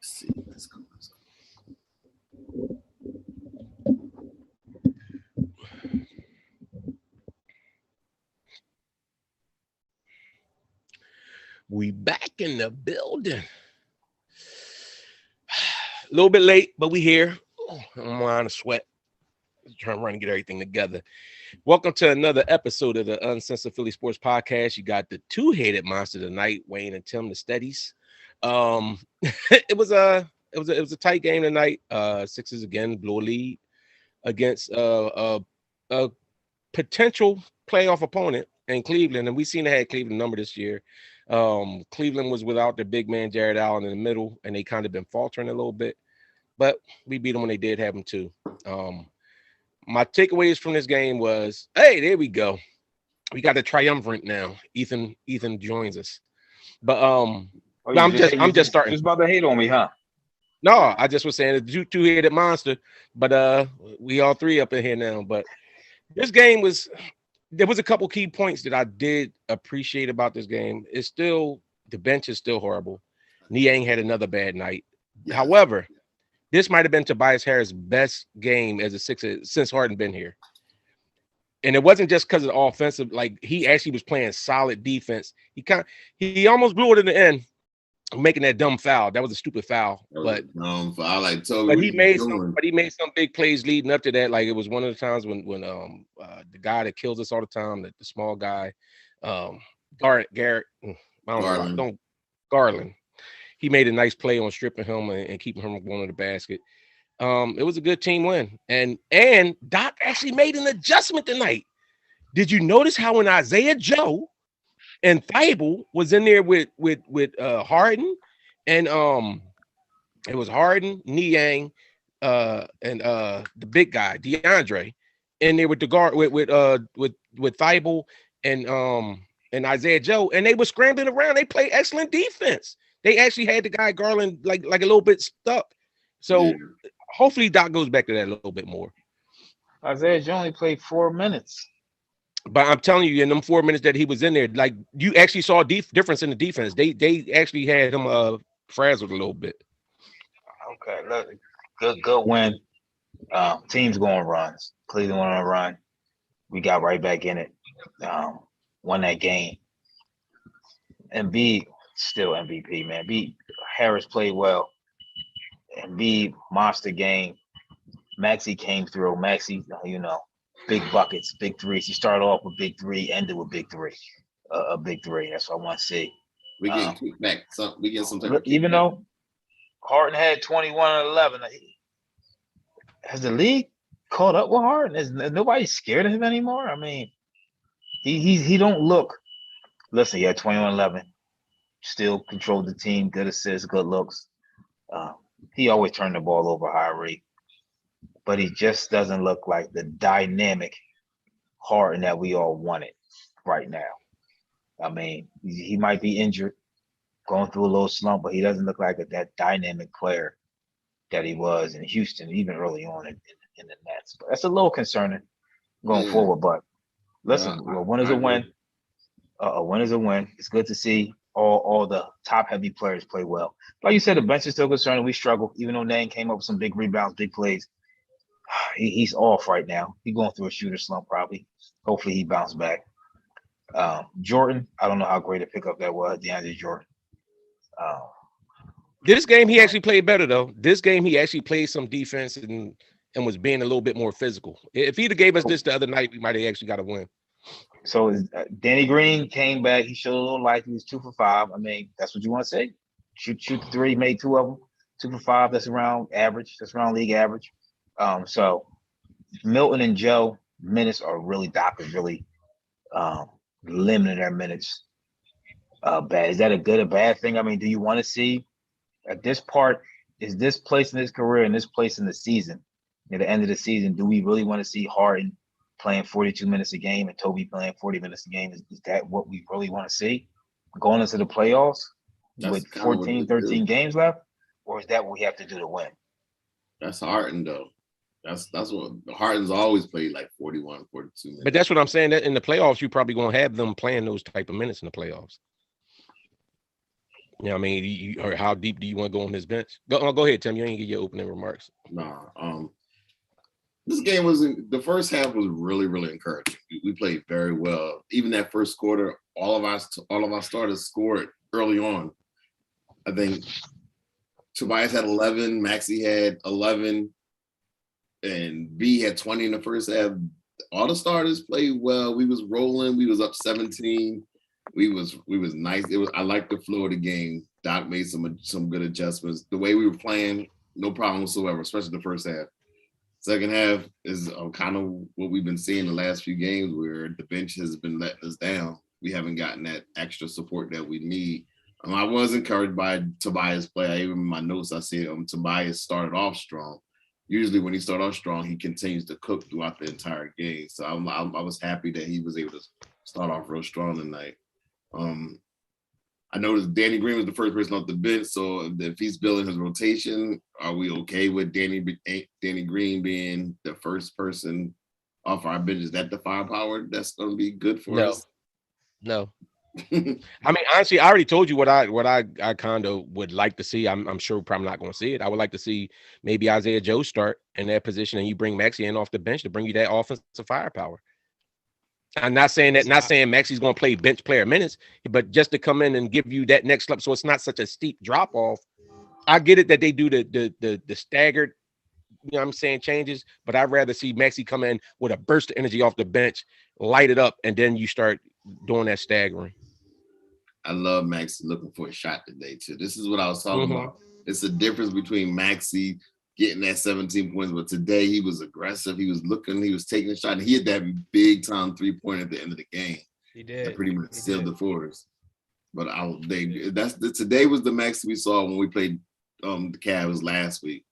Let's see. Let's go. We back in the building. A little bit late, but we here. I'm on a sweat. Trying to run and get everything together. Welcome to another episode of the Uncensored Philly Sports Podcast. You got the two-headed monster tonight, Wayne and Tim, the steadies. It was a tight game tonight. Sixers again blew a lead against a potential playoff opponent in Cleveland, and we seen they had Cleveland number this year. Cleveland was without their big man Jared Allen in the middle, and they kind of been faltering a little bit, but we beat them when they did have them too. My takeaways from this game was, hey, there we go. We got the triumvirate now. Ethan joins us. But I'm just starting. Just about to hate on me, huh? No, I just was saying the two-headed monster, but we all three up in here now. But this game there was a couple key points that I did appreciate about this game. It's still, the bench is still horrible. Niang had another bad night. Yeah. However, this might have been Tobias Harris' best game as a Sixer since Harden been here. And it wasn't just because of the offensive, like he actually was playing solid defense. He almost blew it in the end, making that dumb foul. That was a stupid foul. But he made some big plays leading up to that. Like it was one of the times when the guy that kills us all the time, the small guy, Garland. He made a nice play on stripping him and keeping him going to the basket. It was a good team win. And Doc actually made an adjustment tonight. Did you notice how when Isaiah Joe and Thibault was in there with Harden, and it was Harden, Niang, and the big guy DeAndre in there with the guard with Thibault and Isaiah Joe, and they were scrambling around. They played excellent defense. They actually had the guy Garland like a little bit stuck. So hopefully Doc goes back to that a little bit more. Isaiah Joe only played 4 minutes. But I'm telling you, in them 4 minutes that he was in there, like you actually saw a difference in the defense. They actually had him frazzled a little bit. Okay, look, good win. Teams going runs. Cleveland went on a run. We got right back in it. Won that game. Embiid still MVP, man. Harris played well. Embiid monster game. Maxey came through. Maxey, big buckets, big threes. He started off with big three, ended with big three. A big three. That's what I want to see. We get kickback. We get some type of even though Harden had 21 and 11, has the league caught up with Harden? Is nobody scared of him anymore? I mean, he don't look. Listen, he had 21 11. Still controlled the team, good assists, good looks. He always turned the ball over high rate, but he just doesn't look like the dynamic Harden that we all wanted right now. I mean, he might be injured, going through a little slump, but he doesn't look like that dynamic player that he was in Houston, even early on in the Nets. But that's a little concerning going forward. But listen, a win is a win. A win is a win. It's good to see all the top heavy players play well. Like you said, the bench is still concerning. We struggle, even though Niang came up with some big rebounds, big plays. He's off right now. He's going through a shooter slump probably. Hopefully he bounced back. Jordan, I don't know how great a pickup that was, DeAndre Jordan. This game he actually played better though. This game he actually played some defense and was being a little bit more physical. If he'd have gave us this the other night, we might have actually got a win. So Danny Green came back. He showed a little life. He was 2 for 5. I mean, that's what you want to say. Shoot the three, made 2 of them. 2 for 5. That's around average. That's around league average. So Milton and Joe minutes are really Doc is really limiting their minutes. Bad. Is that a good or bad thing? I mean, do you want to see at this part? Is this place in his career and this place in the season? At the end of the season, do we really want to see Harden playing 42 minutes a game and Toby playing 40 minutes a game? Is that what we really want to see going into the playoffs with 14, 13 games left? Or is that what we have to do to win? That's Harden, though. That's what Harden's always played, like 41, 42 minutes. But that's what I'm saying. That in the playoffs, you're probably going to have them playing those type of minutes in the playoffs. You know what I mean? Or how deep do you want to go on this bench? Go ahead, Tim. You ain't get your opening remarks. Nah. This game the first half was really, really encouraging. We played very well. Even that first quarter, all of our starters scored early on. I think Tobias had 11, Maxey had 11, and B had 20 in the first half. All the starters played well. We was rolling. We was up 17. We was nice. I liked the flow of the game. Doc made some good adjustments. The way we were playing, no problem whatsoever, especially the first half. Second half is kind of what we've been seeing the last few games, where the bench has been letting us down. We haven't gotten that extra support that we need. I was encouraged by Tobias' play. Even in my notes, I said Tobias started off strong. Usually when he starts off strong, he continues to cook throughout the entire game. So I was happy that he was able to start off real strong tonight. I noticed Danny Green was the first person off the bench. So if he's building his rotation, are we okay with Danny Green being the first person off our bench? Is that the firepower that's going to be good for us? No. I mean, honestly, I already told you what I kind of would like to see. I'm sure we're probably not going to see it. I would like to see maybe Isaiah Joe start in that position, and you bring Maxey in off the bench to bring you that offensive firepower. I'm not saying Maxey's going to play bench player minutes, but just to come in and give you that next step, so it's not such a steep drop off. I get it that they do the staggered, you know what I'm saying, changes, but I'd rather see Maxey come in with a burst of energy off the bench, light it up, and then you start doing that staggering. I love Maxey looking for a shot today too. This is what I was talking about. It's the difference between Maxey getting that 17 points, but today he was aggressive. He was looking, he was taking a shot, and he had that big time 3-pointer at the end of the game. He did. That pretty much sealed the floors. But today was the Maxey we saw when we played the Cavs last week.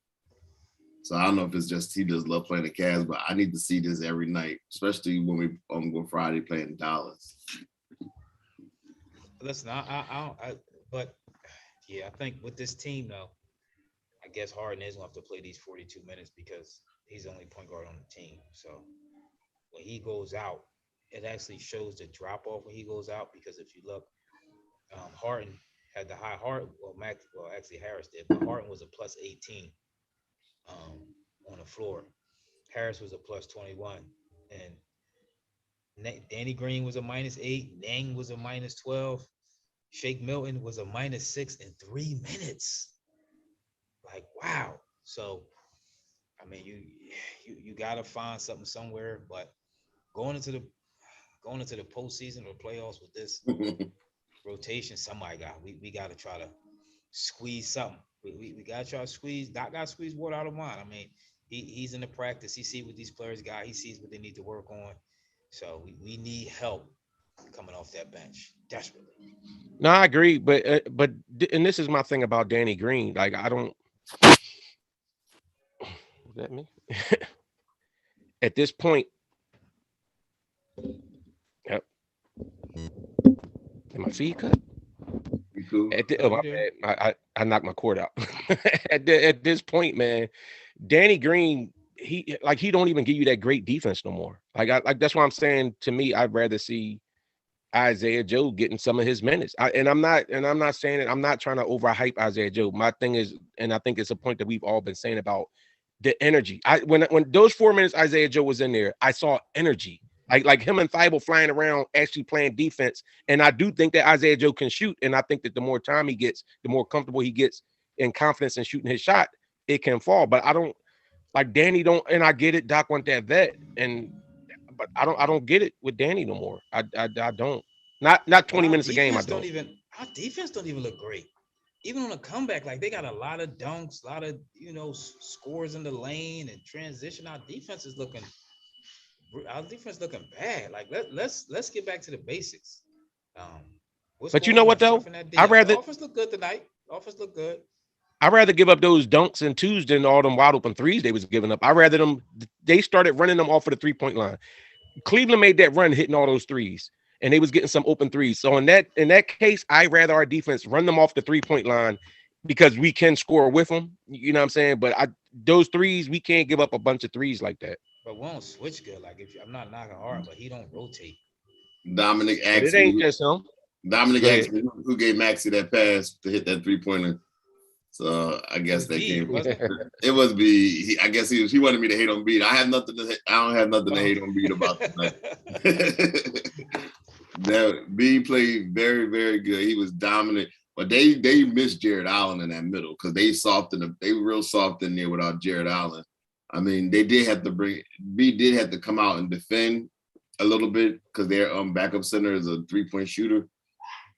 So I don't know if it's just he just love playing the Cavs, but I need to see this every night, especially when we go Friday playing Dallas. Listen, but yeah, I think with this team though, I guess Harden is going to have to play these 42 minutes because he's the only point guard on the team. So when he goes out, it actually shows the drop off when he goes out, because if you look, Harden had the high actually Harris did, but Harden was a plus 18 on the floor. Harris was a plus 21, and Danny Green was a minus 8. Nang was a minus 12. Shake Milton was a minus 6 in 3 minutes. Like, wow. So, I mean, you gotta find something somewhere. But going into the postseason or playoffs with this rotation, we gotta try to squeeze something. We gotta try to squeeze. Doc got to squeeze water out of wine. I mean, he's in the practice. He sees what these players got. He sees what they need to work on. So we need help coming off that bench desperately. No, I agree, but and this is my thing about Danny Green. Like, I don't. Is that me? At this point, yep. Am my feet cut? Cool. I knocked my cord out. at this point, man, Danny Green, he don't even give you that great defense no more. Like that's why I'm saying, to me, I'd rather see Isaiah Joe getting some of his minutes. I'm not saying it. I'm not trying to overhype Isaiah Joe. My thing is, and I think it's a point that we've all been saying about the energy. When those 4 minutes Isaiah Joe was in there, I saw energy. Like him and Thibault flying around, actually playing defense. And I do think that Isaiah Joe can shoot. And I think that the more time he gets, the more comfortable he gets in confidence in shooting his shot, it can fall. But I don't like Danny don't, and I get it. Doc want that vet, but I don't get it with Danny no more. I don't. Not 20 minutes a game. I don't. Our defense don't even look great. Even on a comeback, like they got a lot of dunks, a lot of scores in the lane and transition. Our defense looking bad. Like let's get back to the basics. But you know what though? The offense look good tonight. Offense look good. I'd rather give up those dunks and twos than all them wide open threes they was giving up. I'd rather they started running them off of the 3-point line. Cleveland made that run hitting all those threes, and they was getting some open threes. So in that case, I'd rather our defense run them off the 3-point line because we can score with them. You know what I'm saying? But those threes, we can't give up a bunch of threes like that. But we don't switch good. Like I'm not knocking hard, but he don't rotate. Dominic asked it ain't just him. Dominic Go asked me who gave Maxey that pass to hit that 3-pointer. So I guess that Embiid, came. wasn't It was B. I guess he wanted me to hate on Embiid. I don't have nothing to hate on Embiid about tonight. That B played very, very good. He was dominant, but they missed Jared Allen in that middle because they were real soft in there without Jared Allen. I mean, B did have to come out and defend a little bit because their backup center is a 3-point shooter,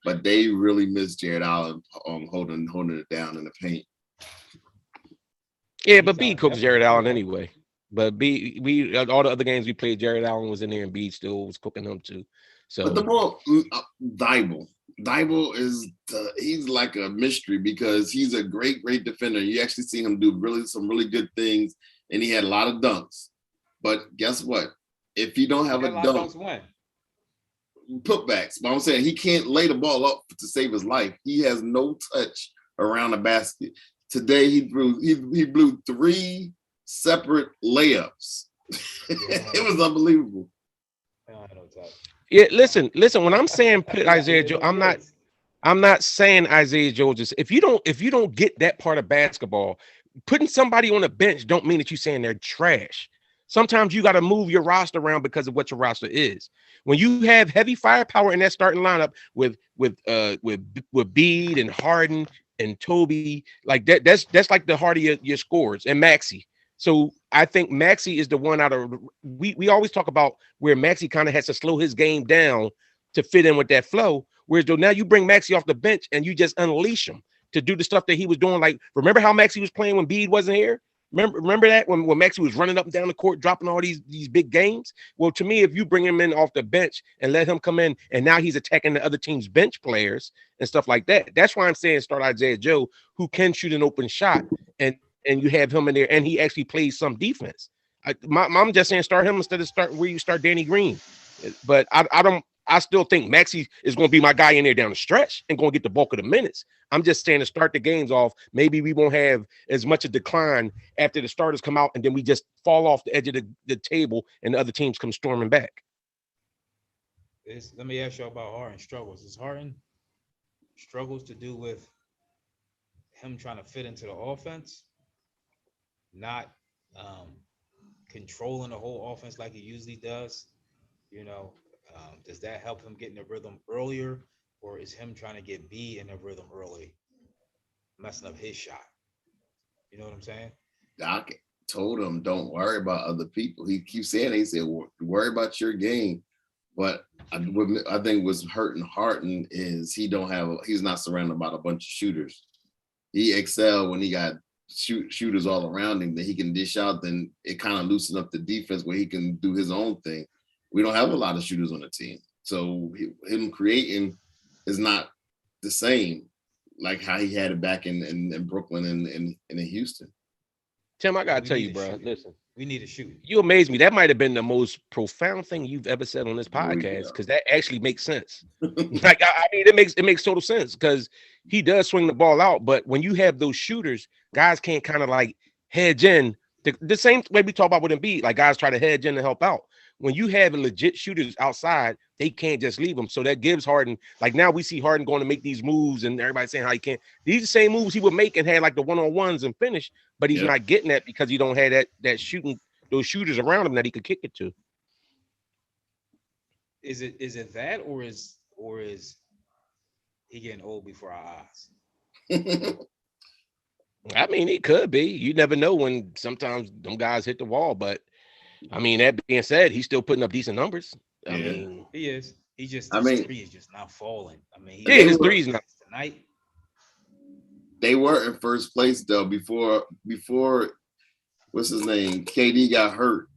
but they really missed Jared Allen holding it down in the paint. Yeah, but B cooks Jared Allen anyway. But we all the other games we played, Jared Allen was in there and B still was cooking them too. So, but the ball, Dybul is he's like a mystery because he's a great defender. You actually see him do some really good things, and he had a lot of dunks. But guess what? If you don't have a dunk, putbacks. But I'm saying he can't lay the ball up to save his life. He has no touch around the basket. Today he blew 3 separate layups. It was unbelievable. Yeah, listen. When I'm saying put Isaiah Joe, I'm not saying Isaiah Joe just if you don't get that part of basketball, putting somebody on the bench don't mean that you're saying they're trash. Sometimes you got to move your roster around because of what your roster is. When you have heavy firepower in that starting lineup with Bede and Harden and Toby, like that's like the heart of your scores and Maxey. So I think Maxey is the one out of we always talk about where Maxey kind of has to slow his game down to fit in with that flow. Whereas though now you bring Maxey off the bench and you just unleash him to do the stuff that he was doing. Like remember how Maxey was playing when Bede wasn't here? Remember that when Maxey was running up and down the court, dropping all these big games? Well, to me, if you bring him in off the bench and let him come in, and now he's attacking the other team's bench players and stuff like that. That's why I'm saying start Isaiah Joe, who can shoot an open shot, and you have him in there, and he actually plays some defense. I'm just saying start him instead of start where you start Danny Green. But I still think Maxey is going to be my guy in there down the stretch and going to get the bulk of the minutes. I'm just saying to start the games off, maybe we won't have as much a decline after the starters come out and then we just fall off the edge of the table and the other teams come storming back. Let me ask you about Harden struggles. Is Harden struggles to do with him trying to fit into the offense, not controlling the whole offense like he usually does? Does that help him get in the rhythm earlier, or is him trying to get B in the rhythm early, messing up his shot? You know what I'm saying? Doc told him, don't worry about other people. He keeps saying, he said, worry about your game. But I think what's hurting Harden is he's not surrounded by a bunch of shooters. He excelled when he got shooters all around him that he can dish out, then it kind of loosened up the defense where he can do his own thing. We don't have a lot of shooters on the team. So him creating is not the same like how he had it back in Brooklyn and in Houston. Tim, I got to tell you, bro, listen. We need to shoot. You amaze me. That might have been the most profound thing you've ever said on this podcast because that actually makes sense. Like, I mean, it makes total sense because he does swing the ball out. But when you have those shooters, guys can't kind of like hedge in. The same way we talk about with Embiid, like guys try to hedge in to help out. When you have legit shooters outside, they can't just leave them. So that gives Harden, like now we see Harden going to make these moves and everybody saying how he can't. These are the same moves he would make and had like the one-on-ones and finish, but he's not getting that because he don't have that shooting, those shooters around him that he could kick it to. Is it that or is he getting old before our eyes? I mean, it could be. You never know when sometimes them guys hit the wall, but I mean, that being said, he's still putting up decent numbers. I mean, he is. He just his three is just not falling. I mean, his three's not tonight. They were in first place though before what's his name? KD got hurt.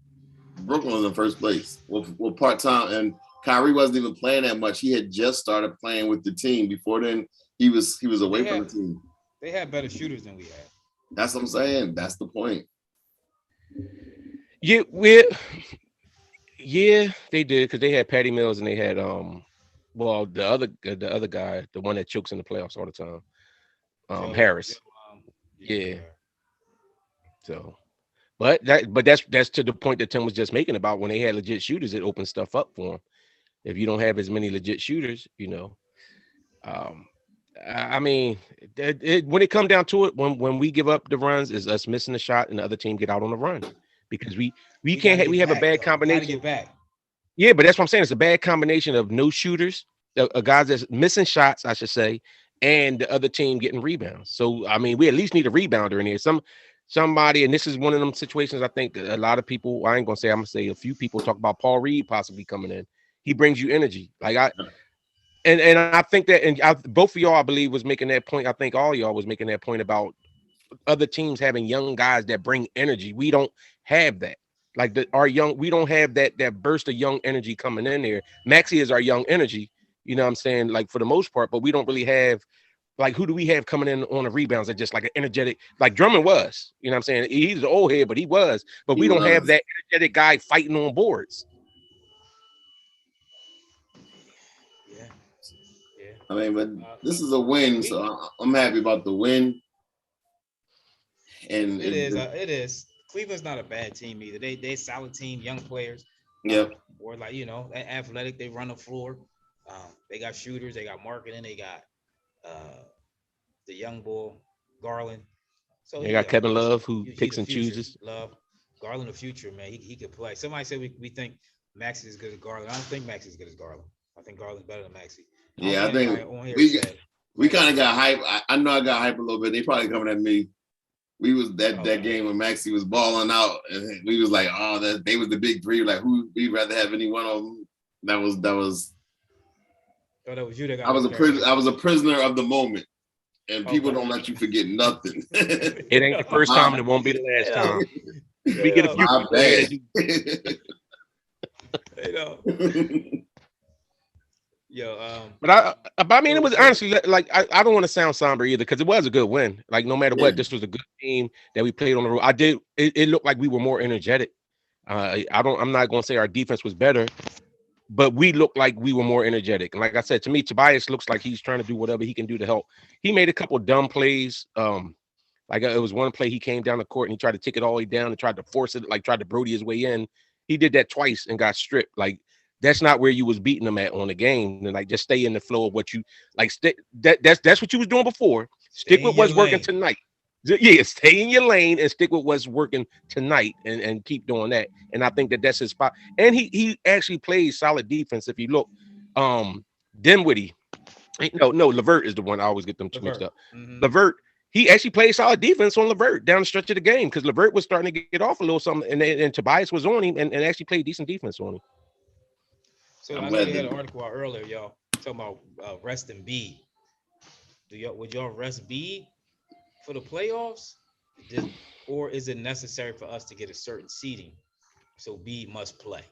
Brooklyn was in first place. Well, part-time, and Kyrie wasn't even playing that much. He had just started playing with the team. Before then, he was away from the team. They had better shooters than we had. That's what I'm saying. That's the point. Yeah, they did because they had Patty Mills and they had the other guy, the one that chokes in the playoffs all the time, Harris. Yeah. So, but that's to the point that Tim was just making about when they had legit shooters, it opened stuff up for them. If you don't have as many legit shooters, I mean, when it come down to it, when we give up the runs, is us missing the shot and the other team get out on the run because we can't gotta we get have a back, bad though. We gotta combination. get back. Yeah, but that's what I'm saying. It's a bad combination of no shooters, guys that's missing shots, I should say, and the other team getting rebounds. So I mean, we at least need a rebounder in here. Somebody, and this is one of them situations. I think a lot of people. I ain't gonna say. I'm gonna say a few people talk about Paul Reed possibly coming in. He brings you energy. And I think that, and both of y'all, I believe, was making that point. I think all y'all was making that point about other teams having young guys that bring energy. We don't have that. Like we don't have that burst of young energy coming in there. Maxey is our young energy, you know what I'm saying? Like for the most part, but we don't really have like who do we have coming in on the rebounds that just like an energetic, like Drummond was, you know what I'm saying? He's an old head, but he was, but we don't have that energetic guy fighting on boards. Yeah. I mean, but this is a win, so I'm happy about the win. And it is. Cleveland's not a bad team either. They solid team, young players. Yep. Or like athletic. They run the floor. They got shooters. They got Markkanen. They got the young bull Garland. So they got Kevin Love who picks and chooses. Love Garland, the future man. He could play. Somebody said we think Maxey is as good as Garland. I don't think Maxey is as good as Garland. I think Garland's better than Maxey. Yeah, I think we kind of got hype. I know I got hype a little bit. They probably coming at me. We was that game when Maxey was balling out, and we was like, oh, they was the big three. Like, who we'd rather have any one of them. That was. Oh, that was you that got. I was a prisoner of the moment, and people don't let you forget nothing. It ain't the first time, and it won't be the last time. We get a few. You know. But I mean, it was honestly like I don't want to sound somber either because it was a good win. Like no matter what, this was a good team that we played on the road. It looked like we were more energetic. I'm not going to say our defense was better, but we looked like we were more energetic. And like I said, to me, Tobias looks like he's trying to do whatever he can do to help. He made a couple of dumb plays. Like it was one play he came down the court and he tried to take it all the way down and tried to force it, like tried to Brody his way in. He did that twice and got stripped. Like that's not where you was beating them at on the game. And like just stay in the flow of what you like. That's what you was doing before. Stick with what's working tonight. Yeah, stay in your lane and stick with what's working tonight and keep doing that. And I think that's his spot. And he actually plays solid defense. If you look, Dinwiddie, no, LeVert is the one. I always get them two mixed up. Mm-hmm. LeVert, he actually played solid defense on LeVert down the stretch of the game because LeVert was starting to get off a little something, and Tobias was on him and actually played decent defense on him. So I know we had an article out earlier, y'all, talking about rest Embiid. Would y'all rest Embiid for the playoffs, or is it necessary for us to get a certain seeding so Embiid must play?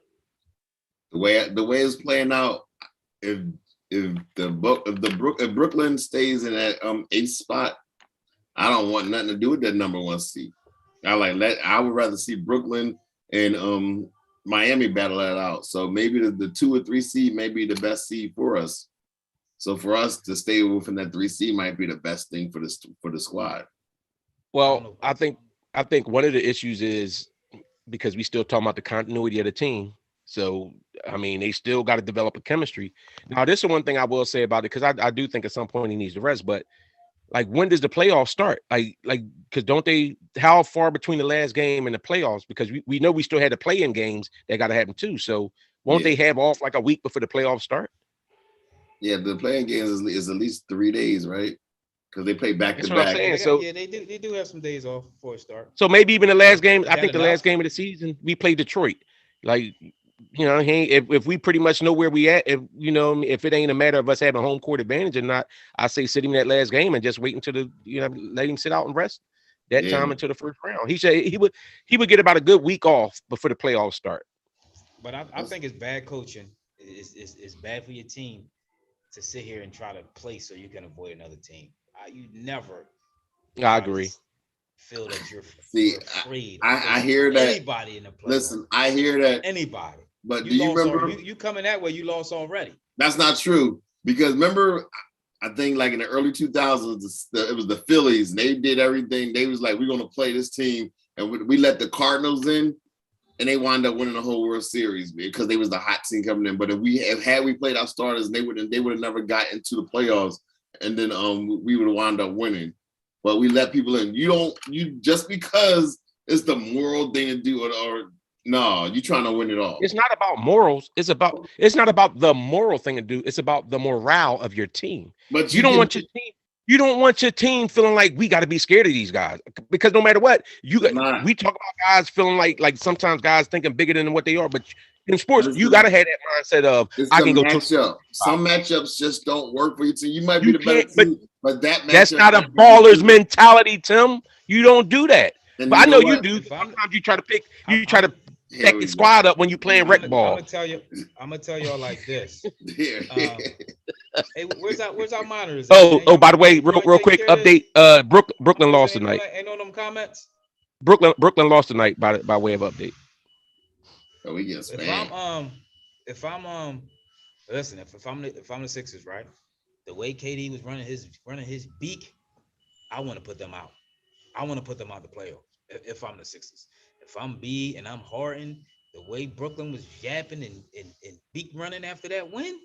The way it's playing out, if Brooklyn stays in that 8th spot, I don't want nothing to do with that number 1 seed. I would rather see Brooklyn and Miami battle that out. So maybe the 2 or 3 seed may be the best seed for us. So for us to stay within that 3 seed might be the best thing for the squad. Well, I think one of the issues is because we still talking about the continuity of the team. So I mean, they still got to develop a chemistry. Now, this is one thing I will say about it because I do think at some point he needs to rest, but. Like, when does the playoffs start? Like, because don't they? How far between the last game and the playoffs? Because we know we still had the play-in games that got to happen too. So won't they have off like a week before the playoffs start? Yeah, the play-in games is at least 3 days, right? Because they play back to back. That's what I'm saying. So yeah, they do have some days off before it starts. So maybe even the last game. I think the last game of the season we played Detroit. Like. You know, if we pretty much know where we at, if it ain't a matter of us having home court advantage or not, I say sit him that last game and just wait until let him sit out and rest that time until the first round. He said he would get about a good week off before the playoffs start. But I think it's bad coaching. It's bad for your team to sit here and try to play so you can avoid another team. You never. I agree. Feel that you're afraid. I hear that. Anybody in the playoffs. Listen, I hear that. Anybody. But do you remember? You coming that way, you lost already. That's not true. Because remember, I think like in the early 2000s, it was the Phillies, and they did everything. They was like, we're going to play this team. And we let the Cardinals in. and they wound up winning the whole World Series because they was the hot team coming in. But if had we played our starters, they would have never got into the playoffs, and then we would have wound up winning. But we let people in. You just because it's the moral thing to do, or no, you trying to win it all. It's not about morals. It's not about the moral thing to do. It's about the morale of your team. But you don't want your team. You don't want your team feeling like we got to be scared of these guys, because no matter what, we talk about guys feeling like sometimes guys thinking bigger than what they are. But in sports, you got to have that mindset of I can go to some matchups just don't work for you. So you might be the better team, but that's not a baller's mentality, Tim. You don't do that. But I know you do. Sometimes you try to pick the squad up when you playing rec ball. I'm gonna tell y'all like this. Hey, where's our monitors? Oh, by the way, real quick update. Brooklyn lost tonight. Ain't on them comments. Brooklyn lost tonight by way of update. Oh, we get spam. If I'm the Sixers, right? The way KD was running his beak, I want to put them out. I want to put them out the playoffs. If I'm the Sixers, if I'm B and I'm Harden, the way Brooklyn was yapping and beak running after that win,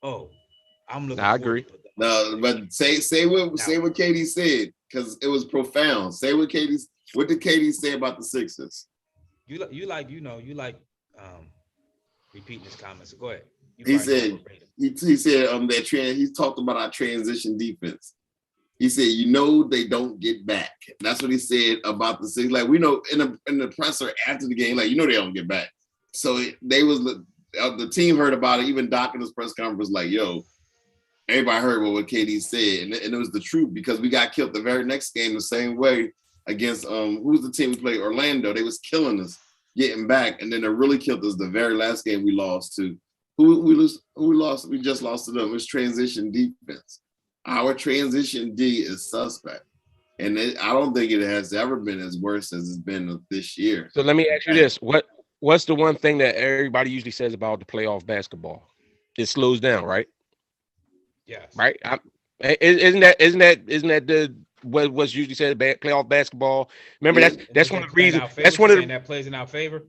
I'm looking. I agree. No, but say what KD said, because it was profound. Say what did KD say about the Sixers? You like repeating his comments. So go ahead. He said he talked about our transition defense. He said, they don't get back. That's what he said about the Sixers. Like, we know in the presser after the game, like, they don't get back. So the team heard about it. Even Doc in his press conference was like, yo, everybody heard what KD said. And it was the truth, because we got killed the very next game the same way against, who was the team we played? Orlando. They was killing us, getting back. And then they really killed us the very last game we lost to. Who we lost? We just lost to them. It was transition defense. Our transition D is suspect. And I don't think it has ever been as worse as it's been this year. So let me ask you this. What's the one thing that everybody usually says about the playoff basketball? It slows down, right? Yeah. Right? Isn't that what's usually said about playoff basketball? Remember, that's one of the reasons. That's one of that plays in our favor.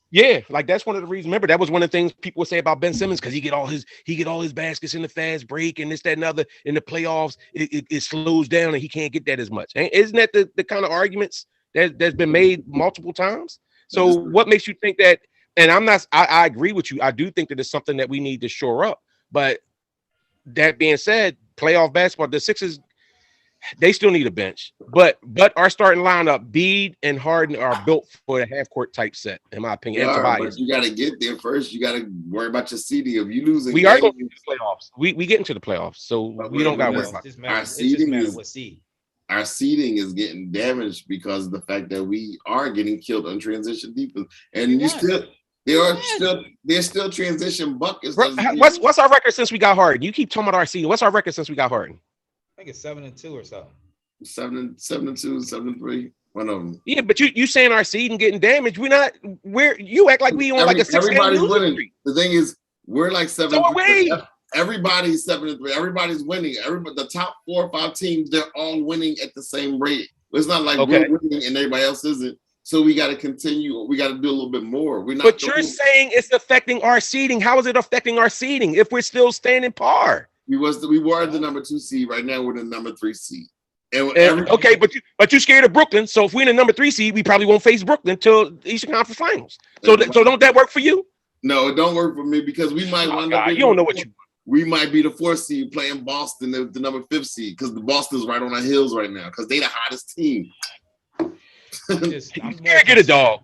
Yeah, like that's one of the reasons. Remember, that was one of the things people would say about Ben Simmons, because he get all his baskets in the fast break and this, that, and other. In the playoffs, it slows down and he can't get that as much. Isn't that the kind of arguments that's been made multiple times? So what makes you think that? And I agree with you. I do think that it's something that we need to shore up. But that being said, playoff basketball, the Sixers, they still need a bench. But our starting lineup, Embiid and Harden, are built for a half-court type set, in my opinion. But you got to get there first. You got to worry about your seeding. If you lose, we are going to the playoffs. We get into the playoffs, so we don't got to worry about it. Our seeding is getting damaged because of the fact that we are getting killed on transition defense, and they're still transition buckets. What's our record since we got Harden? You keep talking about our seeding. What's our record since we got Harden? I think it's 7-2 or something. 7-2, 7-3. One of them. Yeah, but you saying our seeding getting damaged? You act like we on like a 6-game everybody's winning. Streak. The thing is, we're like 7-3. So everybody's 7-3. Everybody's winning. The top 4 or 5 teams, they're all winning at the same rate. It's not like we're winning and everybody else isn't. So we got to continue. We got to do a little bit more. But you're saying it's affecting our seeding. How is it affecting our seeding if we're still standing par? We were the number 2 seed. Right now we're the number 3 seed. But you scared of Brooklyn. So if we're in the number 3 seed, we probably won't face Brooklyn until the Eastern Conference Finals. So don't that work for you? No, it don't work for me, because we might wind up. You don't know what you. We might be the 4th seed playing Boston, the number 5th seed, because the Boston's right on our heels right now, because they the hottest team. I'm scared. Get a dog.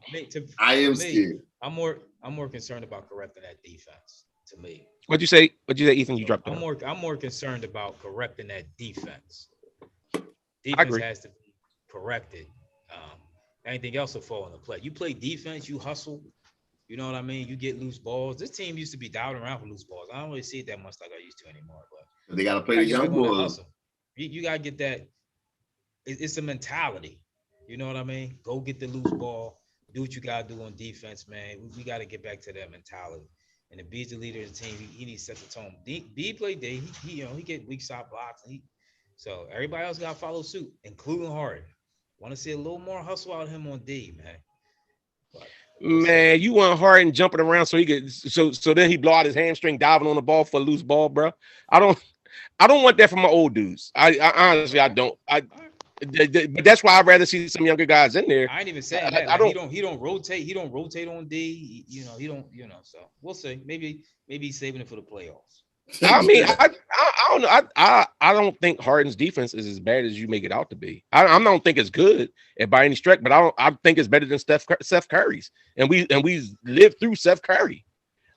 I am scared. I'm more concerned about correcting that defense. To me. What'd you say, Ethan? You dropped. I'm more concerned about correcting that defense. Defense has to be corrected. Anything else will fall into play. You play defense, you hustle. You know what I mean? You get loose balls. This team used to be down around for loose balls. I don't really see it that much like I used to anymore. But they got to play the young boys. You got to get that. It's a mentality. You know what I mean? Go get the loose ball. Do what you got to do on defense, man. We got to get back to that mentality. And if B's the leader of the team, he needs to set the tone. B play day. He get weak side blocks. So everybody else got to follow suit, including Harden. Want to see a little more hustle out of him on D, man. Man, you want Harden jumping around so he could so then he blow out his hamstring diving on the ball for a loose ball, bro. I don't want that from my old dudes. I honestly I don't. But that's why I'd rather see some younger guys in there. I ain't even saying that. Like, he don't rotate. He don't rotate on D. He don't. So we'll see. Maybe he's saving it for the playoffs. I mean, I don't know. I don't think Harden's defense is as bad as you make it out to be. I don't think it's good by any stretch, but I think it's better than Seth Curry's. And we lived through Seth Curry.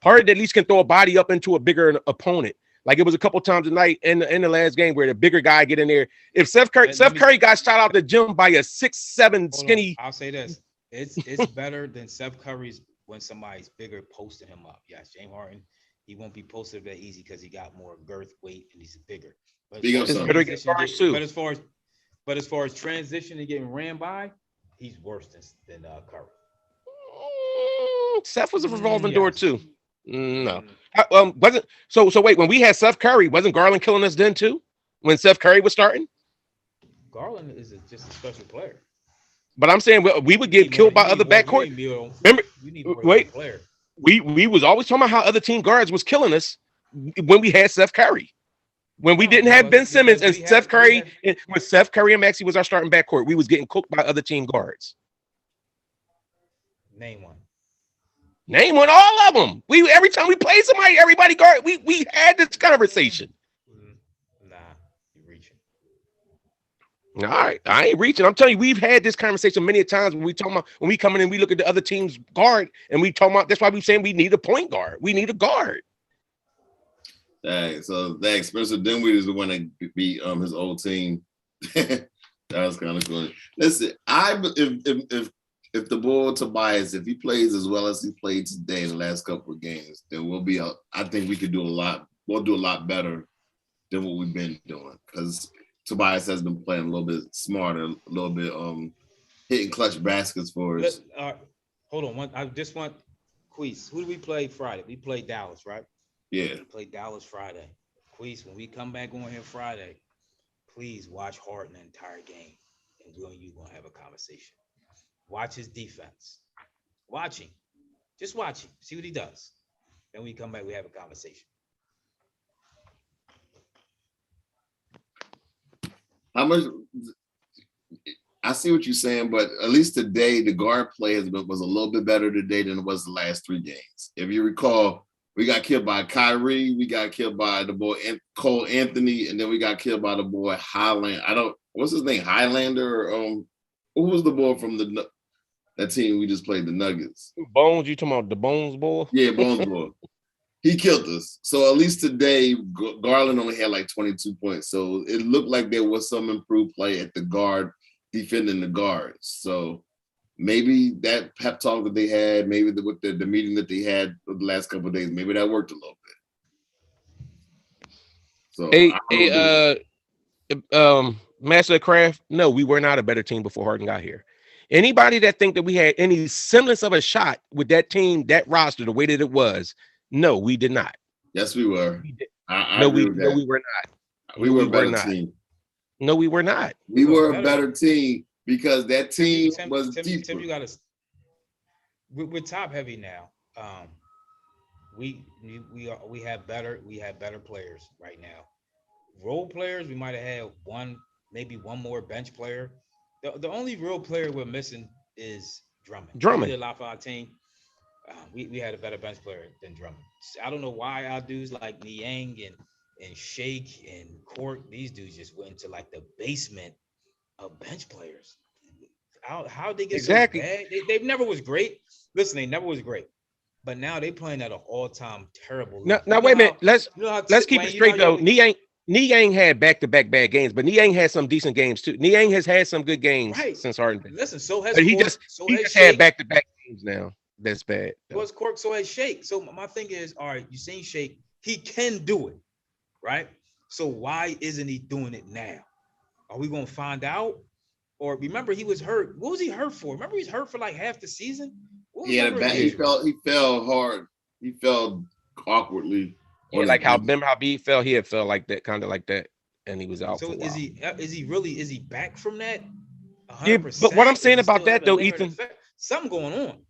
Harden at least can throw a body up into a bigger opponent. Like it was a couple times tonight in the last game where the bigger guy get in there. If Seth Curry got shot out the gym by a 6'7" skinny. I'll say this: it's better than Seth Curry's when somebody's bigger posting him up. Yes, James Harden, he won't be posted that easy because he got more girth, weight, and he's bigger. But as far as transition and getting ran by, he's worse than Curry. Seth was a revolving door too. No. Wasn't so wait, when we had Seth Curry, wasn't Garland killing us then too? When Seth Curry was starting? Garland is just a special player. But I'm saying we would get killed by other backcourt. Remember, wait, we was always talking about how other team guards was killing us when we had Seth Curry. When we didn't have Ben Simmons and Seth Curry, when Seth Curry and Maxey was our starting backcourt, we was getting cooked by other team guards. Name one. Name one, all of them. Every time we played somebody, everybody guard. We had this conversation. Nah, you're reaching. All right, I ain't reaching. I'm telling you, we've had this conversation many times when we come in and we look at the other team's guard and we talk about. That's why we're saying we need a point guard. We need a guard. Dang, so thanks. Spencer Dinwiddie is the one that beat his old team. That was kind of cool. Listen, if the boy Tobias, if he plays as well as he played today in the last couple of games, then we'll be out. I think we could do a lot. We'll do a lot better than what we've been doing because Tobias has been playing a little bit smarter, a little bit hitting clutch baskets for us. Hold on, I just want Queese. Who do we play Friday? We play Dallas, right? Yeah. We play Dallas Friday. Queese, when we come back on here Friday, please watch Harden the entire game, and you gonna have a conversation. Watch his defense. Watch him. Just watch him. See what he does. Then we come back, we have a conversation. How much? I see what you're saying, but at least today, the guard play was a little bit better today than it was the last 3 games. If you recall, we got killed by Kyrie, we got killed by the boy Cole Anthony, and then we got killed by the boy Highland. What's his name? Highlander? Who was the boy from that team we just played, the Nuggets? Bones, you talking about the Bones boy? Yeah, Bones boy. He killed us. So at least today, Garland only had like 22 points. So it looked like there was some improved play at the guard, defending the guards. So maybe that pep talk that they had, maybe with the meeting that they had the last couple of days, maybe that worked a little bit. So Master of Craft, no, we were not a better team before Harden got here. Anybody that think that we had any semblance of a shot with that team, that roster, the way that it was, no, we did not. Yes, we were. We were not. We were a better team. No, we were not. We were a better team because that team was deeper. Tim, you got to. We're top heavy now. We have better players right now. Role players, we might have had maybe one more bench player. The only real player we're missing is Drummond. We did a lot for our team. We had a better bench player than Drummond. I don't know why our dudes like Niang and Shake and Court, these dudes just went into like the basement of bench players. How they get so bad? They never was great. Listen, they never was great. But now they playing at an all-time terrible level. Now wait a minute. Let's keep it straight though. Niang had back-to-back bad games, but Niang had some decent games too. Niang has had some good games since Harden. Listen, so has he just had back-to-back games now. That's bad. Was Cork, so has Shake. So my thing is, all right, you seen Shake, he can do it, right? So why isn't he doing it now? Are we gonna find out? Or remember he was hurt. What was he hurt for? Remember he's hurt for like half the season? He fell hard. He fell awkwardly. Yeah, like how B fell, he had fell like that, kind of like that, and he was out. So is he back from that? 100%? Yeah, but what I'm saying about that though, Ethan, something going on.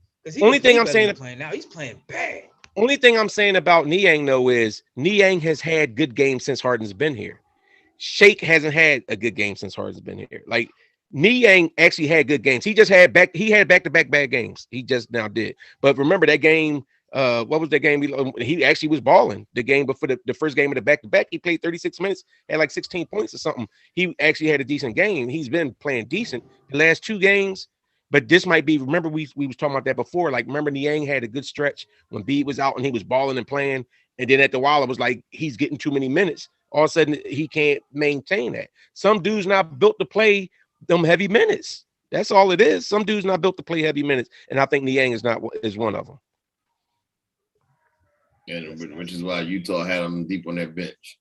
Only thing I'm saying playing now, he's playing bad. Only thing I'm saying about Niang though is Niang has had good games since Harden's been here. Shake hasn't had a good game since Harden's been here. Like Niang actually had good games. He had back-to-back bad games. He just now did. But remember that game, what was that game? He actually was balling the game before the first game of the back-to-back. He played 36 minutes, had like 16 points or something. He actually had a decent game. He's been playing decent the last 2 games. But this might be, remember we was talking about that before. Like, remember Niang had a good stretch when Embiid was out and he was balling and playing. And then at the while, it was like he's getting too many minutes. All of a sudden, he can't maintain that. Some dudes not built to play them heavy minutes. That's all it is. Some dudes not built to play heavy minutes. And I think Niang is one of them. And which is why Utah had him deep on that bench.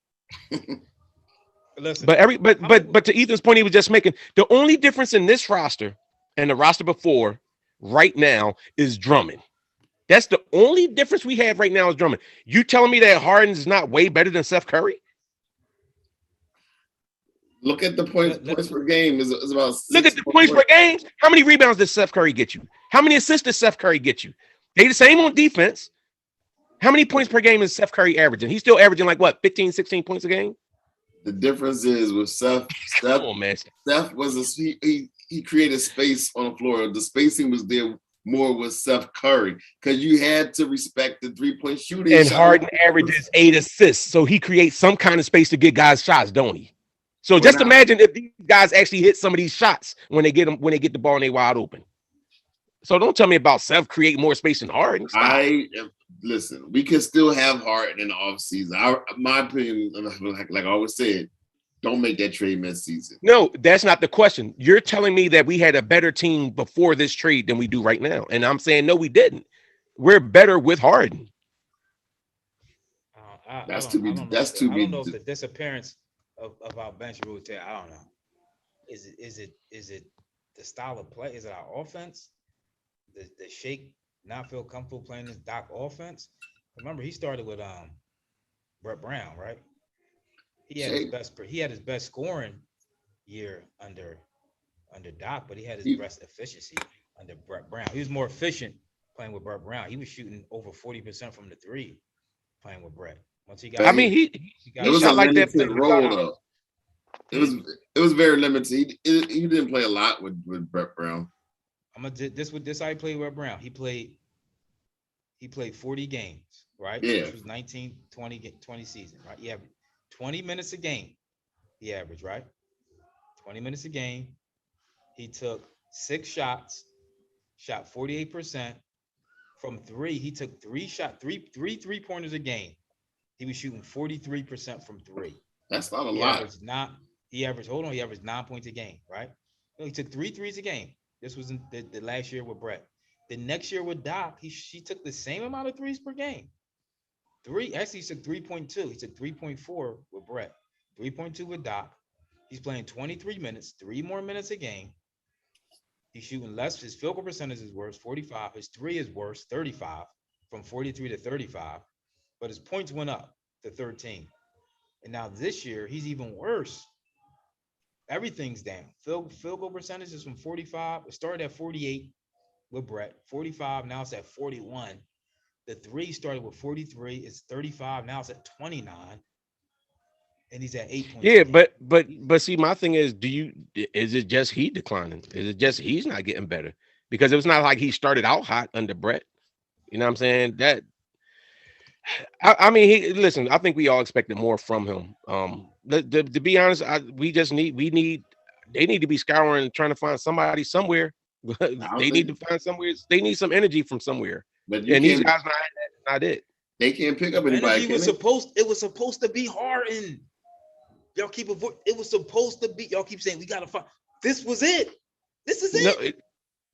Listen, but to Ethan's point, he was just making the only difference in this roster and the roster before right now is Drummond. That's the only difference we have right now is Drummond. You telling me that Harden's not way better than Steph Curry? Look at the points per game. Is about. Look at the points per game. How many rebounds does Steph Curry get you? How many assists does Steph Curry get you? They the same on defense. How many points per game is Steph Curry averaging? He's still averaging like what, 15, 16 points a game? The difference is with Steph. Come on, man. Steph was he created space on the floor. The spacing was there more with Steph Curry because you had to respect the 3-point shooting. And Harden averages 8 assists, so he creates some kind of space to get guys shots, don't he? So just imagine if these guys actually hit some of these shots when they get the ball and they wide open. So don't tell me about Steph creating more space than Harden. Listen, we can still have Harden in the offseason. My opinion, like I always said, don't make that trade mid-season. No, that's not the question. You're telling me that we had a better team before this trade than we do right now. And I'm saying, no, we didn't. We're better with Harden. That's too big. I don't know if the disappearance of our bench rotate, I don't know. Is it the style of play? Is it our offense? The Shake not feel comfortable playing this Doc offense? Remember, he started with Brett Brown, right? He had his best scoring year under Doc, but he had his best efficiency under Brett Brown. He was more efficient playing with Brett Brown. He was shooting over 40% from the 3 playing with Brett. Once he got, it was shot like that role though. It was very limited. He didn't play a lot with Brett Brown. This how he played with Brown. He played 40 games, right? Yeah. This was 20 season, right? He averaged 20 minutes a game. He averaged, right? 20 minutes a game. He took 6 shots, shot 48%. From 3, he took 3 3-pointers a game. He was shooting 43% from 3. That's not a lot. He averaged 9 points a game, right? He took 3 threes a game. This was in the last year with Brett. The next year with Doc, she took the same amount of threes per game. He took 3.2. He took 3.4 with Brett, 3.2 with Doc. He's playing 23 minutes, 3 more minutes a game. He's shooting less. His field goal percentage is worse, 45. His 3 is worse, 35, from 43 to 35. But his points went up to 13. And now this year, he's even worse. Everything's down. Field goal percentage is from 45. It started at 48 with Brett, 45. Now it's at 41. The 3 started with 43. It's 35. Now it's at 29. And he's at 8 points. Yeah, but see, my thing is, is it just he declining? Is it just he's not getting better? Because it was not like he started out hot under Brett. You know what I'm saying? Listen, I think we all expected more from him. To be honest, they need to be scouring, trying to find somebody somewhere. They need to find somewhere. They need some energy from somewhere. But these guys not it. They can't pick up anybody. It was supposed to be Harden. Y'all keep it was supposed to be. Y'all keep saying we gotta find. This was it. This is it.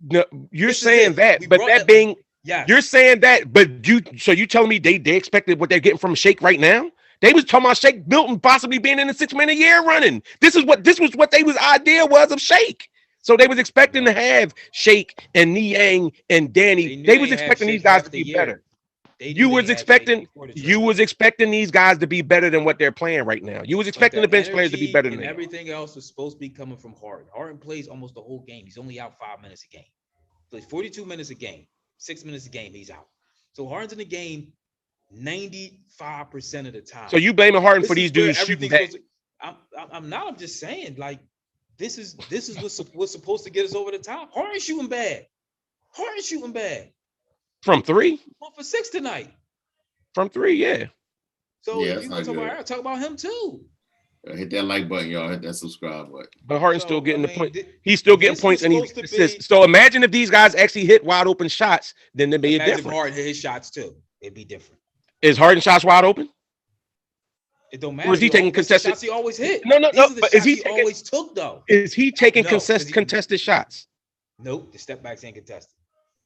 No, you're saying that, but that being. Yeah, you're saying that, but you telling me they expected what they're getting from Shake right now? They was talking about Shake Milton possibly being in the 6-man a year running. This was what they was idea was of Shake. So they was expecting to have Shake and Niang and Danny. They was expecting these guys to be better. You was expecting these guys to be better than what they're playing right now. You was expecting the bench players to be better than that. Everything else was supposed to be coming from Harden. Harden plays almost the whole game. He's only out 5 minutes a game. Plays 42 minutes a game. 6 minutes a game, he's out. So Harden's in the game 95% of the time. So you blaming Harden for This these is where dudes shooting everything's back? supposed to- I'm not. I'm just saying, like, this is what's supposed to get us over the top. Harden's shooting bad. Harden's shooting bad. From 3? 1 for 6 tonight. From 3, yeah. So Yeah, if that's you not want to talk good. about, talk about him too. Hit that like button, y'all. Hit that subscribe button. But Harden's So, still getting I the mean, point. He's still getting this points, was and he's supposed to consistent. be- So imagine if these guys actually hit wide open shots, then they'd be Imagine if different. Harden hit his shots too. It'd be different. Is Harden shots wide open? It don't matter. Or is he taking This is the contested? shots he always hit. No. These are the But is shots he he taking? always took though. Is he taking No, 'cause he- contested shots? Nope, the step backs ain't contested.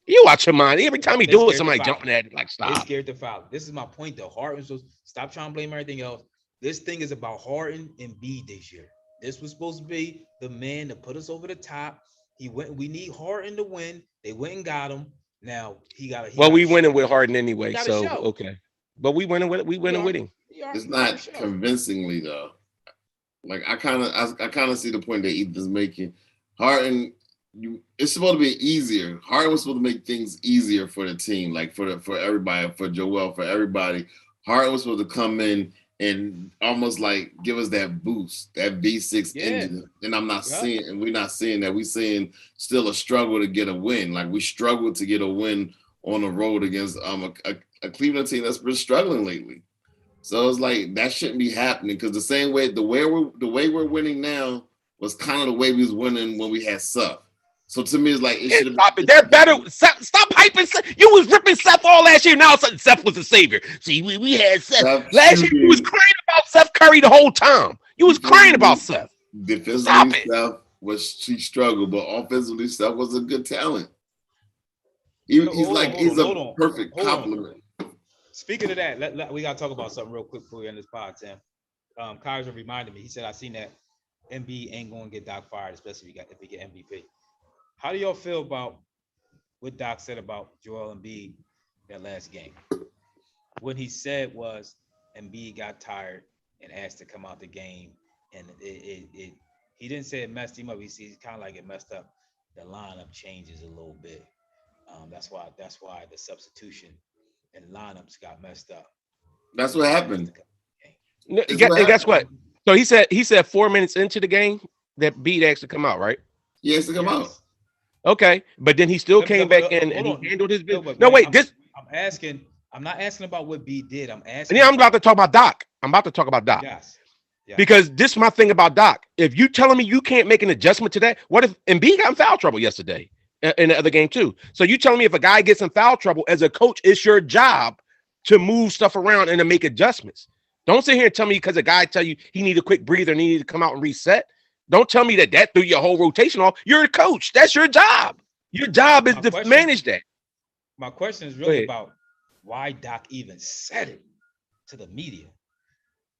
You watch your mind. Every time he They're do it, scared somebody to foul. jumping at it like They're stop. scared to foul. This is my point though. Harden, so stop trying to blame everything else. This thing is about Harden and Embiid this year. This was supposed to be the man to put us over the top. He went. We need Harden to win. They went and got him. Now he got. Well, we winning with Harden anyway, He gotta so show. okay. But we winning with him. It's not convincingly though. Like I kind of see the point that Ethan's making. Harden, it's supposed to be easier. Harden was supposed to make things easier for the team, like for everybody, for Joel, for everybody. Harden was supposed to come in and almost like give us that boost, that V6 engine. And I'm not seeing, and we're not seeing that. We're seeing still a struggle to get a win. Like we struggled to get a win on the road against a Cleveland team that's been struggling lately. So it's like that shouldn't be happening because the way we're winning now was kind of the way we was winning when we had Seth. So to me, it's like it should have been. They're better. Stop hyping. You was ripping Seth all last year. Now all of a sudden Seth was the savior. See, we had Seth. Last year you was crying about Seth Curry the whole time. You was crying about Seth. Defensively, she struggled, but offensively, Seth was a good talent. He's a perfect compliment. Speaking of that, we gotta talk about something real quick before we end this pod, Tim. Kyrie reminded me. He said, "I seen that Embiid ain't gonna get Doc fired, especially if he get MVP." How do y'all feel about what Doc said about Joel Embiid that last game? What he said was Embiid got tired and asked to come out the game, and he didn't say it messed him up. He sees kind of like it messed up the lineup changes a little bit. That's why the substitution and lineups got messed up. That's what happened. And guess what? So he said 4 minutes into the game that Embiid asked to come out, right? He has to come out. Okay, but then he still came back in and he handled his business. No, wait, I'm not asking about what B did. I'm asking. Yeah, I'm about to talk about Doc. Yes. Because this is my thing about Doc. If you telling me you can't make an adjustment to that, what if Embiid got in foul trouble yesterday in the other game too? So you telling me if a guy gets in foul trouble as a coach, it's your job to move stuff around and to make adjustments. Don't sit here and tell me because a guy tell you he need a quick breather and he need to come out and reset. Don't tell me that threw your whole rotation off. You're a coach. That's your job. Your job is to manage that. My question is really about why Doc even said it to the media.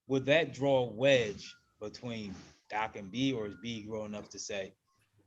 Would that draw a wedge between Doc and B, or is B grown enough to say,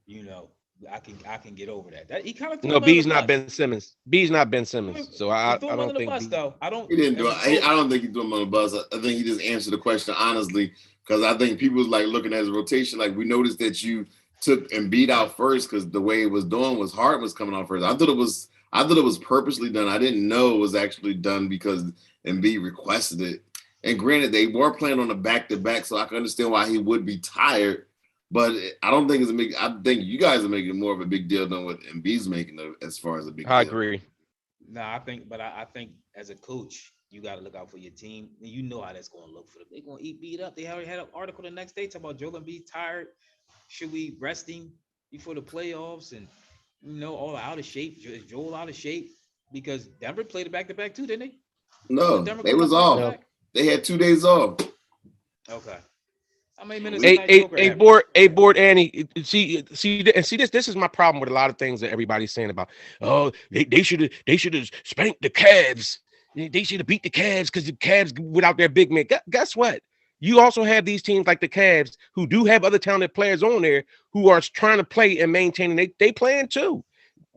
I can get over that? That he kind of B's not Ben Simmons. B's not Ben Simmons. So I don't think bus, though. He didn't do it. I don't think he threw him on the bus. I think he just answered the question honestly, because I think people was like looking at his rotation. Like we noticed that you took Embiid out first because the way it was doing was Harden was coming out first. I thought it was purposely done. I didn't know it was actually done because Embiid requested it. And granted, they were playing on a back-to-back, so I can understand why he would be tired. But I don't think I think you guys are making more of a big deal than what Embiid's making as far as a big deal. I agree. No, I think as a coach, you got to look out for your team. And you know how that's going to look for them. They're going to eat beat up. They already had an article the next day talking about Joel Embiid tired. Should we rest him before the playoffs? And, all out of shape. Is Joel out of shape? Because Denver played a back-to-back too, didn't they? No, they was off. They had 2 days off. Okay. How many minutes? Board Annie. See this is my problem with a lot of things that everybody's saying about. Oh, they should have spanked the Cavs. They should have beat the Cavs because the Cavs without their big man. Guess what? You also have these teams like the Cavs who do have other talented players on there who are trying to play and maintain. And they playing too.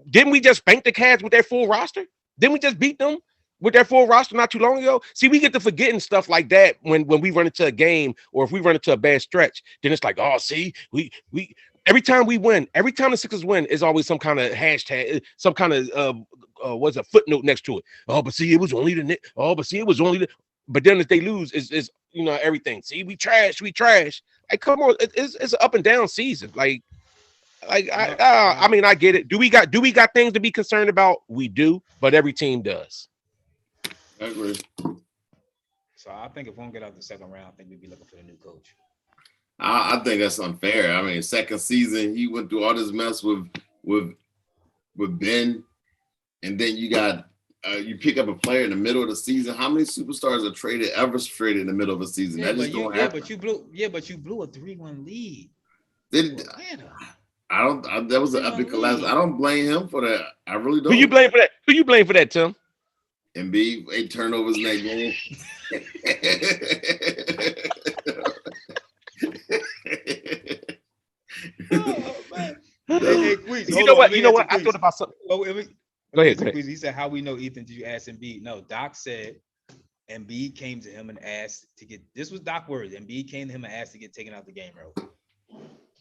Didn't we just spank the Cavs with their full roster? Didn't we just beat them with their full roster not too long ago? See, we get to forgetting stuff like that when we run into a game or if we run into a bad stretch. Then it's like, oh, see, we every time we win, every time the Sixers win, is always some kind of hashtag, some kind of what's a footnote next to it. Oh, but see, it was only the Knicks. Oh, but see, it was only the. But then if they lose, is everything. See, we trash. Like, come on, it's an up and down season. I mean, I get it. Do we got things to be concerned about? We do, but every team does. I agree. So I think if we don't get out the second round, I think we'd be looking for the new coach. I think that's unfair. I mean, second season, he went through all this mess with Ben, and then you got you pick up a player in the middle of the season. How many superstars are ever traded in the middle of a season? Yeah, that just don't happen. but you blew a 3-1 lead. That was an epic collapse. I don't blame him for that. I really don't. Who you blame for that, Tim? Embiid, 8 turnovers in that game. Oh, man. You know what? I thought about something. Go ahead. He said, "How we know, Ethan? Did you ask Embiid?" No, Doc said Embiid came to him and asked to get. This was Doc words. Embiid came to him and asked to get taken out the game early.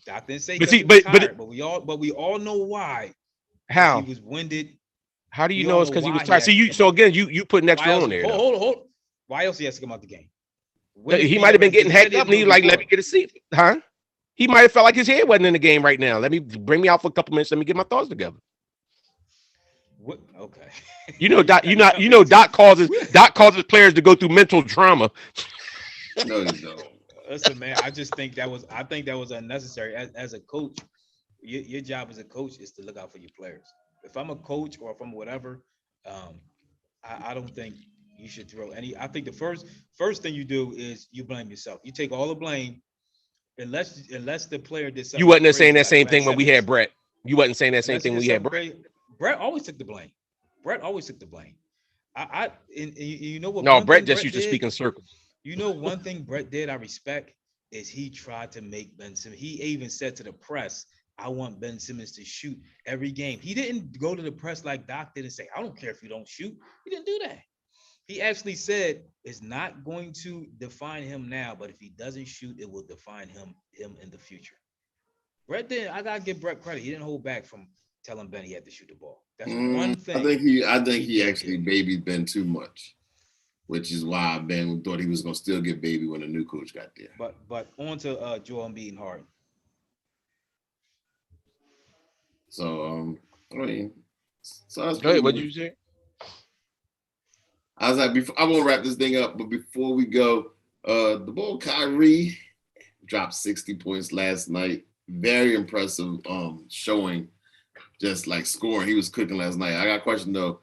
Doc didn't say, but we all know why. How he was winded. How do you know it's because he was tired? So again, you put an extra on there. Hold. Why else he has to come out the game? He might have been getting hacked up, and he was like, "Let me get a seat," huh? He might have felt like his head wasn't in the game right now. Bring me out for a couple minutes. Let me get my thoughts together. What? Okay. Doc causes players to go through mental trauma. No, you don't. Listen, man. I think that was unnecessary. As a coach, your job as a coach is to look out for your players. If I'm a coach or if I'm whatever, I don't think you should throw any. I think the first thing you do is you blame yourself. You take all the blame, unless the player did something. You wasn't saying that same thing when we had Brett. You wasn't saying that same thing when we had Brett. Brett always took the blame. And you know what? No, Brett just used to speak in circles. You know, one thing Brett did I respect is he tried to make Ben Simmons. He even said to the press, "I want Ben Simmons to shoot every game." He didn't go to the press like Doc did and say, "I don't care if you don't shoot." He didn't do that. He actually said it's not going to define him now, but if he doesn't shoot, it will define him in the future. Brett didn't. I gotta give Brett credit. He didn't hold back from telling Ben he had to shoot the ball. That's one thing. I think he actually babied Ben too much, which is why Ben thought he was gonna still get baby when the new coach got there. But on to Joel Embiid and Harden. So that's go ahead. What did you say? I was like, I won't wrap this thing up, but before we go, the boy Kyrie dropped 60 points last night. Very impressive showing, just like scoring. He was cooking last night. I got a question though.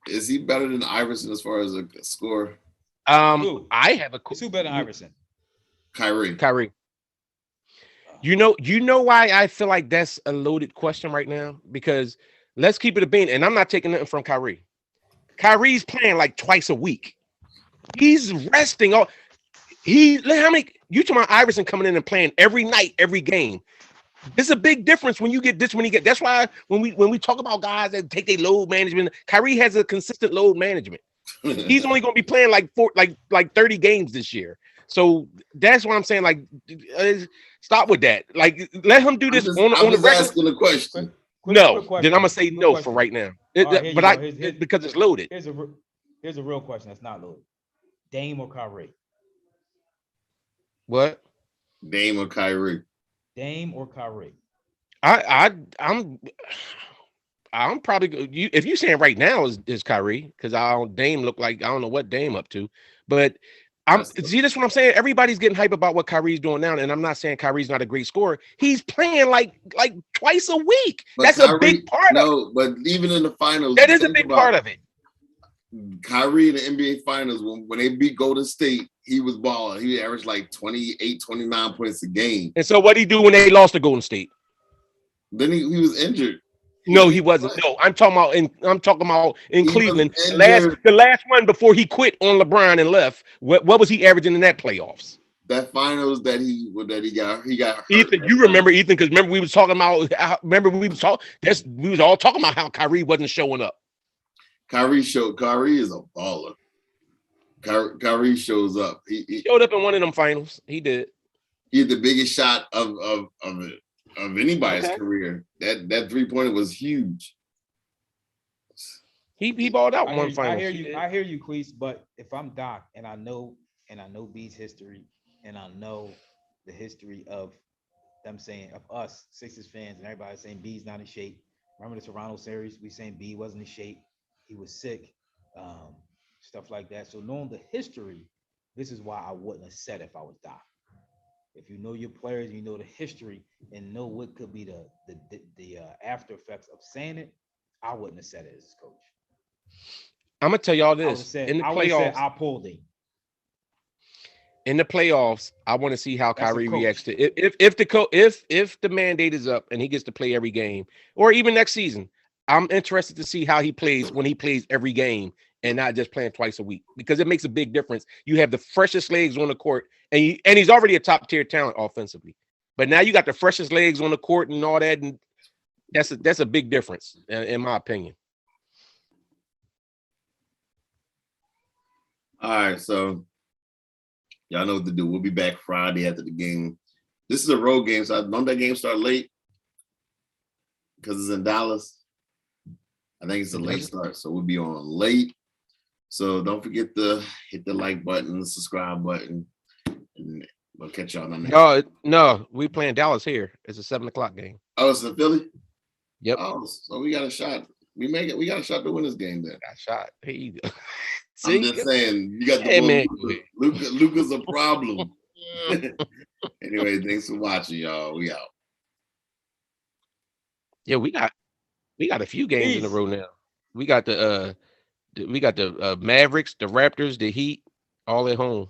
Is he better than Iverson as far as a score? I have a who better than Iverson? Kyrie. You know why I feel like that's a loaded question right now? Because let's keep it a bean, and I'm not taking nothing from Kyrie. Kyrie's playing like twice a week. He's resting. How many? You talking about Iverson coming in and playing every night, every game? There's a big difference when you get this. That's why when we talk about guys that take their load management, Kyrie has a consistent load management. He's only going to be playing like 30 games this year. So that's why I'm saying stop with that. Like let him do this on the record. Asking the question. Then I'm gonna say no for right now. Because it's loaded. Here's a real question that's not loaded. Dame or Kyrie? What? Dame or Kyrie? Dame or Kyrie? I'm probably if you saying right now is Kyrie because Dame look like I don't know what Dame up to, but that's what I'm saying. Everybody's getting hype about what Kyrie's doing now, and I'm not saying Kyrie's not a great scorer. He's playing like twice a week. But that's Kyrie, a big part of it. But even in the finals, that is a big part of it. Kyrie in the NBA finals, when they beat Golden State, he was balling. He averaged like 28, 29 points a game. And so what did he do when they lost to Golden State? Then he was injured. No, he wasn't. No, I'm talking about in Cleveland. The last one before he quit on LeBron and left. What was he averaging in that playoffs? That finals that he got hurt. Ethan, you remember Ethan? Because remember we was all talking about how Kyrie wasn't showing up. Kyrie is a baller. Kyrie shows up. He showed up in one of them finals. He did. He had the biggest shot of anybody's career. That 3-pointer was huge. He balled out I in hear one you, final. I hear you, Queese. But if I'm Doc and I know B's history and I know the history of them saying of us Sixers fans and everybody saying B's not in shape. Remember the Toronto series? We saying B wasn't in shape. He was sick, stuff like that. So knowing the history, this is why I wouldn't have said if I was Doc. If you know your players, you know the history, and know what could be the after effects of saying it, I wouldn't have said it as coach. I'm gonna tell y'all I would have this. said In the I would have said playoffs, I pulled him. I want to see how That's a Kyrie coach. reacts to if the mandate is up and he gets to play every game, or even next season. I'm interested to see how he plays when he plays every game and not just playing twice a week, because it makes a big difference. You have the freshest legs on the court, and he's already a top tier talent offensively, but now you got the freshest legs on the court and all that, and that's a big difference in my opinion. All right, so y'all know what to do. We'll be back Friday after the game. This is a road game, so don't that game start late because it's in Dallas. I think it's a late start, so we'll be on late. So don't forget to hit the like button, the subscribe button, and we'll catch y'all on the next. No, we playing Dallas here. It's a 7:00 game. Oh, it's in Philly? Yep. Oh, so we got a shot. We got a shot to win this game then. Got shot. Here you go. I'm just saying, you got the boy Luka's a problem. Anyway, thanks for watching, y'all. We out. Yeah, we got a few games in a row now. We got the Mavericks, the Raptors, the Heat, all at home.